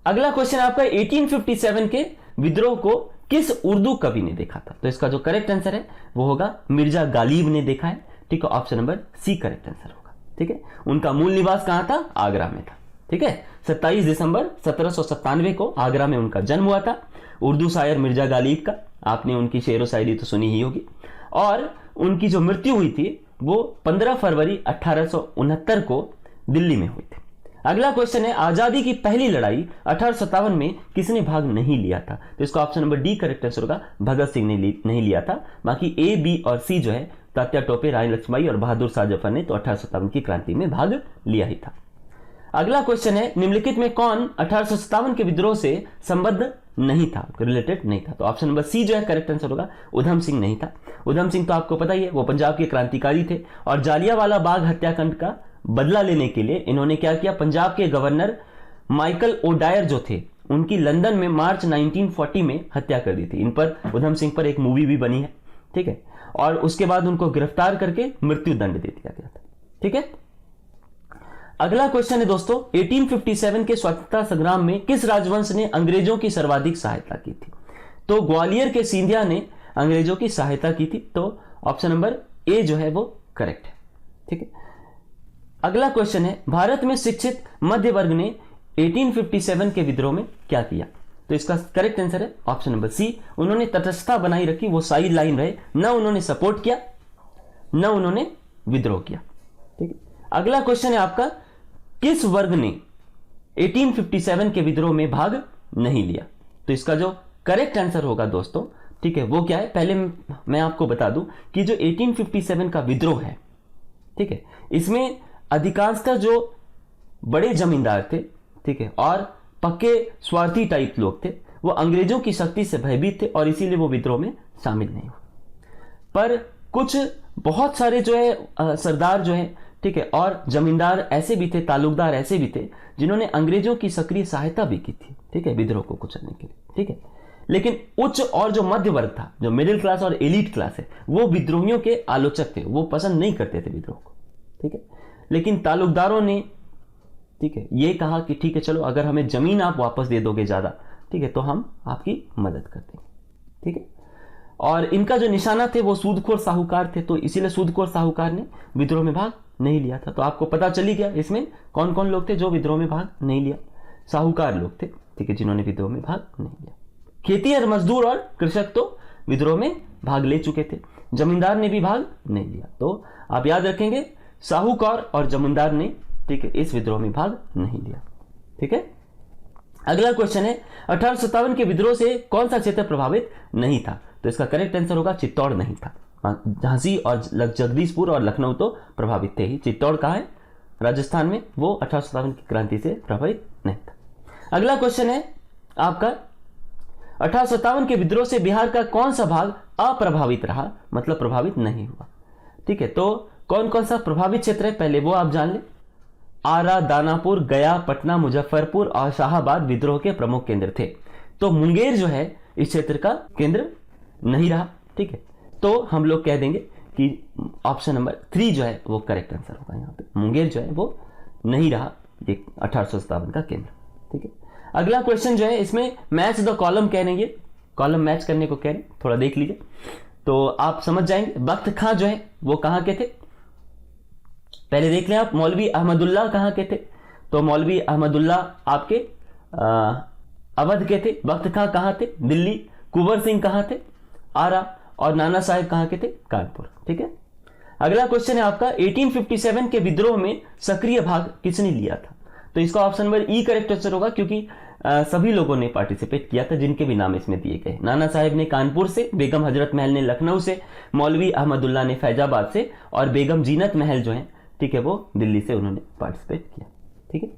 अगला क्वेश्चन आपका, 1857 के विद्रोह को किस उर्दू कवि ने देखा था? तो इसका जो करेक्ट आंसर है वो होगा मिर्जा गालिब ने देखा है। ठीक है, option number C correct answer होगा। ठीक है, उनका मूल निवास कहां था? आगरा में था। ठीक है, 27 दिसंबर 1797 को आगरा में उनका जन्म हुआ था। उर्दू शायर मिर्जा गालिब का आपने उनकी शेरो शायरी तो सुनी ही होगी। और उनकी जो मृत्यु हुई थी वो 15 फरवरी 1869 को दिल्ली में हुई थी। अगला क्वेश्चन है, आजादी की पहली लड़ाई 1857 में किसने भाग नहीं लिया था? तो इसका option number D correct answer होगा, भगत सिंह ने नहीं लिया था। बाकी ए, बी और सी जो है तात्या टोपे, रानी लक्ष्मीबाई और बहादुर शाह जफर ने तो 1857 की क्रांति में भाग लिया ही था। अगला क्वेश्चन है, निम्नलिखित में कौन 1857 के विद्रोह से संबद्ध नहीं था, रिलेटेड नहीं था? तो ऑप्शन नंबर सी जो है करेक्ट आंसर होगा, उधम सिंह नहीं था। उधम सिंह तो आपको पता ही है, वो पंजाब के क्रांतिकारी थे और जालियांवाला बाग हत्याकांड का बदला लेने के लिए इन्होंने क्या किया, पंजाब के गवर्नर माइकल ओडायर जो थे उनकी लंदन में मार्च 1940 में हत्या कर दी थी। इन पर, उधम सिंह पर एक मूवी भी बनी है। ठीक है, और उसके बाद उनको गिरफ्तार करके मृत्यु दंड दे दिया गया था। ठीक है, अगला क्वेश्चन है दोस्तों, 1857 के स्वतंत्रता संग्राम में किस राजवंश ने अंग्रेजों की सर्वाधिक सहायता की थी? तो ग्वालियर के सिंधिया ने अंग्रेजों की सहायता की थी। तो ऑप्शन नंबर ए जो है वो करेक्ट है। ठीक है। अगला क्वेश्चन है, भारत में शिक्षित मध्य वर्ग ने 1857 के विद्रोह में क्या किया? तो इसका करेक्ट आंसर है ऑप्शन नंबर सी, उन्होंने तटस्थता बनाई रखी, वो साइड लाइन रहे, न उन्होंने सपोर्ट किया न उन्होंने विद्रोह किया। ठीक है। अगला क्वेश्चन है आपका, किस वर्ग ने 1857 के विद्रोह में भाग नहीं लिया? तो इसका जो करेक्ट आंसर होगा दोस्तों, ठीक है, वो क्या है, पहले मैं आपको बता दूं कि जो 1857 का विद्रोह है, ठीक है, इसमें अधिकांशतः जो बड़े जमींदार थे, ठीक है, और पक्के स्वार्थी टाइप लोग थे, वो अंग्रेजों की शक्ति से भयभीत थे और इसीलिए वो विद्रोह में शामिल नहीं हुए। पर कुछ बहुत सारे जो है सरदार जो है, ठीक है, और जमींदार ऐसे भी थे, तालुकदार ऐसे भी थे जिन्होंने अंग्रेजों की सक्रिय सहायता भी की थी, ठीक है, विद्रोह को कुचलने के लिए। ठीक है, लेकिन उच्च और जो मध्य वर्ग था, जो मिडिल क्लास और एलीट क्लास है, वो विद्रोहियों के आलोचक थे, वो पसंद नहीं करते थे विद्रोह को। ठीक है, लेकिन तालुकदारों ने, ठीक है, ये कहा कि ठीक है चलो, अगर हमें जमीन आप वापस दे दोगे ज्यादा, ठीक है, तो हम आपकी मदद कर देंगे। ठीक है, और इनका जो निशाना थे वो सूदखोर साहूकार थे, तो इसीलिए सूदखोर साहूकार ने विद्रोह में भाग नहीं लिया था। तो आपको पता चली गया इसमें कौन कौन लोग थे जो विद्रोह में भाग नहीं लिया। साहूकार लोग थे, ठीक है, जिन्होंने विद्रोह में भाग नहीं लिया। खेतीहर मजदूर और कृषक तो विद्रोह में भाग ले चुके थे, जमींदार ने भी भाग नहीं लिया। तो आप याद रखेंगे, साहूकार और जमींदार ने, ठीक है, इस विद्रोह में भाग नहीं लिया। ठीक है, अगला क्वेश्चन है, 1857 के विद्रोह से कौन सा क्षेत्र प्रभावित नहीं था? तो इसका करेक्ट आंसर होगा चित्तौड़ नहीं था। झांसी और जगदीशपुर और लखनऊ तो प्रभावित थे ही, चित्तौड़ कहाँ है? राजस्थान में, वो 1857 की क्रांति से प्रभावित नहीं था। अगला क्वेश्चन है आपका, 1857 के विद्रोह से बिहार का कौन सा भाग अप्रभावित रहा, मतलब प्रभावित नहीं हुआ? ठीक है, तो कौन कौन सा प्रभावित क्षेत्र है पहले वो आप जान लें। आरा, दानापुर, गया, पटना, मुजफ्फरपुर और शाहाबाद विद्रोह के प्रमुख केंद्र थे। तो मुंगेर जो है इस क्षेत्र का केंद्र नहीं रहा। ठीक है, तो हम लोग कह देंगे कि ऑप्शन नंबर 3 जो है वो करेक्ट आंसर होगा। यहाँ पे मुंगेर जो है वो नहीं रहा ये 1857 का केंद्र। ठीक है, अगला क्वेश्चन जो है, इसमें मैच द कॉलम कह रहे हैं, कॉलम मैच करने को कह रहे हैं, थोड़ा देख लीजिए तो आप समझ जाएंगे। बख्त खां जो है वो कहाँ के थे, पहले देख लें आप। मौलवी अहमदुल्लाह कहाँ के थे? तो मौलवी अहमदुल्लाह आपके अवध के थे। बख्त खां कहाँ थे? दिल्ली। कुंवर सिंह कहाँ थे? आरा। और नाना साहेब कहाँ के थे? कानपुर। ठीक है, अगला क्वेश्चन है आपका, 1857 के विद्रोह में सक्रिय भाग किसने लिया था? तो इसका ऑप्शन नंबर ई करेक्ट आंसर होगा, क्योंकि सभी लोगों ने पार्टिसिपेट किया था जिनके भी नाम इसमें दिए गए। नाना साहेब ने कानपुर से, बेगम हजरत महल ने लखनऊ से, मौलवी अहमदुल्लाह ने फैजाबाद से और बेगम जीनत महल जो है, ठीक है, वो दिल्ली से उन्होंने पार्टिसिपेट किया। ठीक है,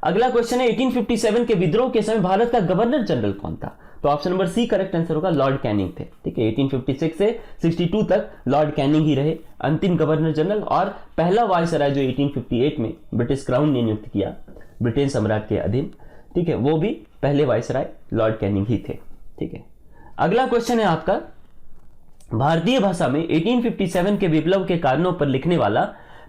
अगला क्वेश्चन है, 1857 के विद्रोह के समय भारत का गवर्नर जनरल कौन था? तो option number C correct answer होगा, लॉर्ड कैनिंग थे। ठीक है, 1856 से 62 तक लॉर्ड कैनिंग ही रहे अंतिम गवर्नर जनरल, और पहला वायसराय जो 1858 में ब्रिटिश क्राउन ने नियुक्त किया ब्रिटेन सम्राट के अधीन, ठीक है, वो भी पहले वायसराय लॉर्ड कैनिंग ही थे। ठीक है, अगला क्वेश्चन है आपका, भारतीय भाषा में 1857 के विप्लव के कारणों पर लिखने वाला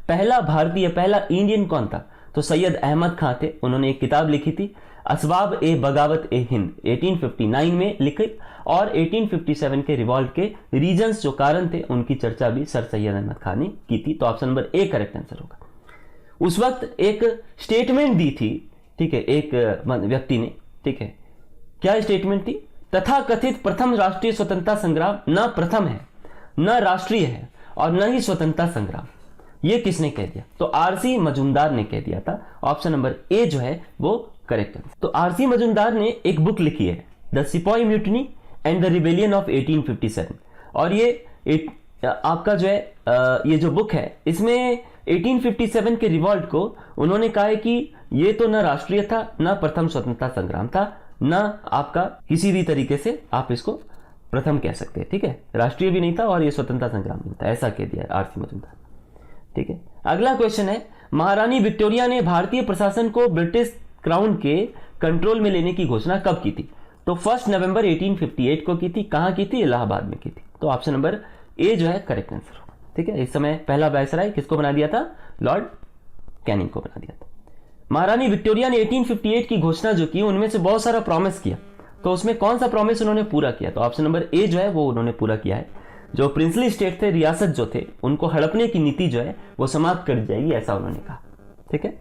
पहला भारतीय, पहला इंडियन कौन था? तो सैयद अहमद खां थे। उन्होंने एक किताब लिखी थी, असबाब ए बगावत ए हिंद, 1859 में लिखी, और 1857 के रिवॉल्ट के रीजंस जो कारण थे उनकी चर्चा भी सर सैयद अहमद खान ने की थी। तो option number A correct answer होगा। उस वक्त एक स्टेटमेंट दी थी, ठीक है, एक व्यक्ति ने, ठीक है, क्या स्टेटमेंट थी? तथा कथित प्रथम राष्ट्रीय स्वतंत्रता संग्राम न प्रथम है, न राष्ट्रीय है और न ही स्वतंत्रता संग्राम। ये किसने कह दिया? तो आरसी मजूमदार ने कह दिया था। ऑप्शन नंबर ए जो है वो करेक्ट है। तो आरसी मजूमदार ने एक बुक लिखी है, द सिपाही mutiny and the rebellion of 1857, और ये आपका जो है ये जो बुक है, इसमें 1857 के रिवॉल्ट को उन्होंने कहा है कि ये तो न राष्ट्रीय था, न प्रथम स्वतंत्रता संग्राम था, न आपका किसी भी तरीके से आप इसको प्रथम कह सकते हैं। ठीक है, राष्ट्रीय भी नहीं था और ये स्वतंत्रता संग्राम नहीं था, ऐसा कह दिया आरसी मजूमदार। ठीक है, अगला क्वेश्चन है, महारानी विक्टोरिया ने भारतीय प्रशासन को ब्रिटिश क्राउन के कंट्रोल में लेने की घोषणा कब की थी? तो 1 नवंबर 1858 को की थी। कहां की थी? इलाहाबाद में की थी। तो ऑप्शन नंबर ए जो है करेक्ट आंसर होगा। ठीक है, इस समय पहला वायसराय किसको बना दिया था? लॉर्ड कैनिंग को बना दिया था। महारानी विक्टोरिया ने 1858 की घोषणा जो की, उनमें से बहुत सारा प्रॉमिस किया, तो उसमें कौन सा प्रॉमिस उन्होंने पूरा किया? तो ऑप्शन नंबर ए जो है वो उन्होंने पूरा किया है, जो प्रिंसली स्टेट थे, रियासत जो थे, उनको हड़पने की नीति जो है वो समाप्त कर दी जाएगी, ऐसा उन्होंने कहा। ठीक है,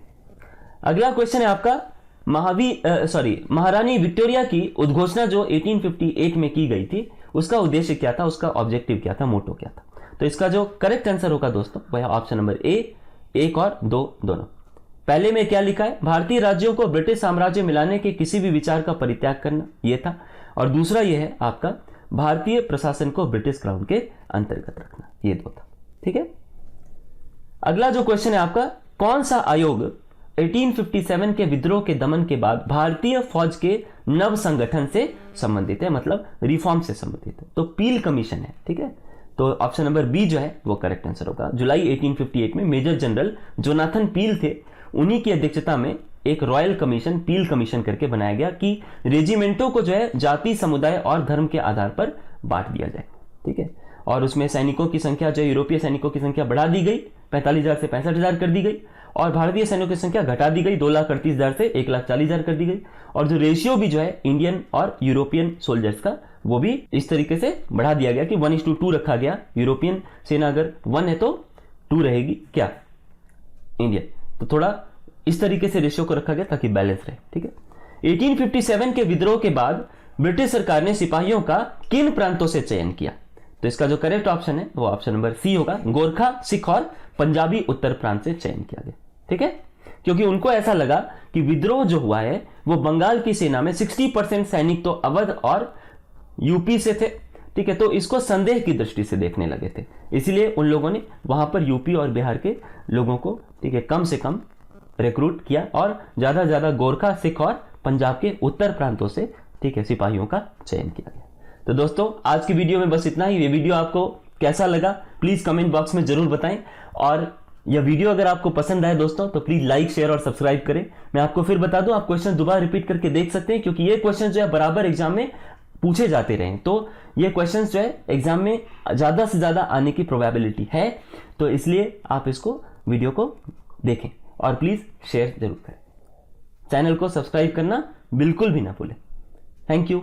अगला क्वेश्चन है आपका महारानी विक्टोरिया की उद्घोषणा जो 1858 में की गई थी, उसका उद्देश्य क्या था, उसका ऑब्जेक्टिव क्या था, मोटो क्या था? तो इसका जो करेक्ट आंसर होगा दोस्तों वह ऑप्शन नंबर ए, 1 और 2 दोनों। पहले में क्या लिखा है, भारतीय राज्यों को ब्रिटिश साम्राज्य मिलाने के किसी भी विचार का परित्याग करना, यह था। और दूसरा यह है आपका भारतीय प्रशासन को ब्रिटिश क्राउन के अंतर्गत रखना, ये 2 था। ठीक है, अगला जो क्वेश्चन है आपका, कौन सा आयोग 1857 के विद्रोह के दमन के बाद भारतीय फौज के नव संगठन से संबंधित है, मतलब रिफॉर्म से संबंधित है? तो पील कमीशन है। ठीक है, तो ऑप्शन नंबर बी जो है वो करेक्ट आंसर होगा। जुलाई 1858 में मेजर जनरल जोनाथन पील थे, उन्हीं की अध्यक्षता में एक रॉयल कमीशन, पील कमीशन करके बनाया गया कि रेजिमेंटों को जो है जाति, समुदाय और धर्म के आधार पर बांट दिया जाए। ठीक है, और उसमें सैनिकों की संख्या जो यूरोपीय सैनिकों की संख्या बढ़ा दी गई, 45,000 से 65,000 कर दी गई, और भारतीय सैनिकों की संख्या घटा दी गई, 2,38,000 से 1,40,000 कर दी गई। और जो रेशियो भी जो है इंडियन और यूरोपियन सोल्जर्स का, वो भी इस तरीके से बढ़ा दिया गया कि 1:2 रखा गया। यूरोपियन सेना अगर 1 है तो 2 रहेगी क्या, इंडियन, तो थोड़ा इस तरीके से रेशियो को रखा गया ताकि बैलेंस रहे। ठीक है, 1857 के विद्रोह के बाद ब्रिटिश सरकार ने सिपाहियों का किन प्रांतों से चयन किया? तो इसका जो करेक्ट ऑप्शन है वो ऑप्शन नंबर सी होगा, गोरखा, सिख और पंजाबी उत्तर प्रांत से चयन किया गया। ठीक है, क्योंकि उनको ऐसा लगा कि विद्रोह जो हुआ है वो बंगाल की सेना में 60% सैनिक तो अवध और यूपी से थे। ठीक है, तो इसको संदेह की दृष्टि से देखने लगे थे, इसलिए उन लोगों ने वहां पर यूपी और बिहार के लोगों को, ठीक है, कम से कम रिक्रूट किया और ज्यादा से ज्यादा गोरखा, सिख और पंजाब के उत्तर प्रांतों से, ठीक है, सिपाहियों का चयन किया गया। तो दोस्तों आज की वीडियो में बस इतना ही। ये वीडियो आपको कैसा लगा प्लीज कमेंट बॉक्स में जरूर बताएं, और यह वीडियो अगर आपको पसंद आए दोस्तों तो प्लीज लाइक, शेयर और सब्सक्राइब करें। मैं आपको फिर बता दूं, आप क्वेश्चन दोबारा रिपीट करके देख सकते हैं, क्योंकि ये क्वेश्चन जो है बराबर एग्जाम में पूछे जाते रहे, तो ये क्वेश्चंस जो है एग्जाम में ज्यादा से ज्यादा आने की प्रोबेबिलिटी है, तो इसलिए आप इसको वीडियो को देखें और प्लीज शेयर जरूर करें। चैनल को सब्सक्राइब करना बिल्कुल भी ना भूलें। Thank you.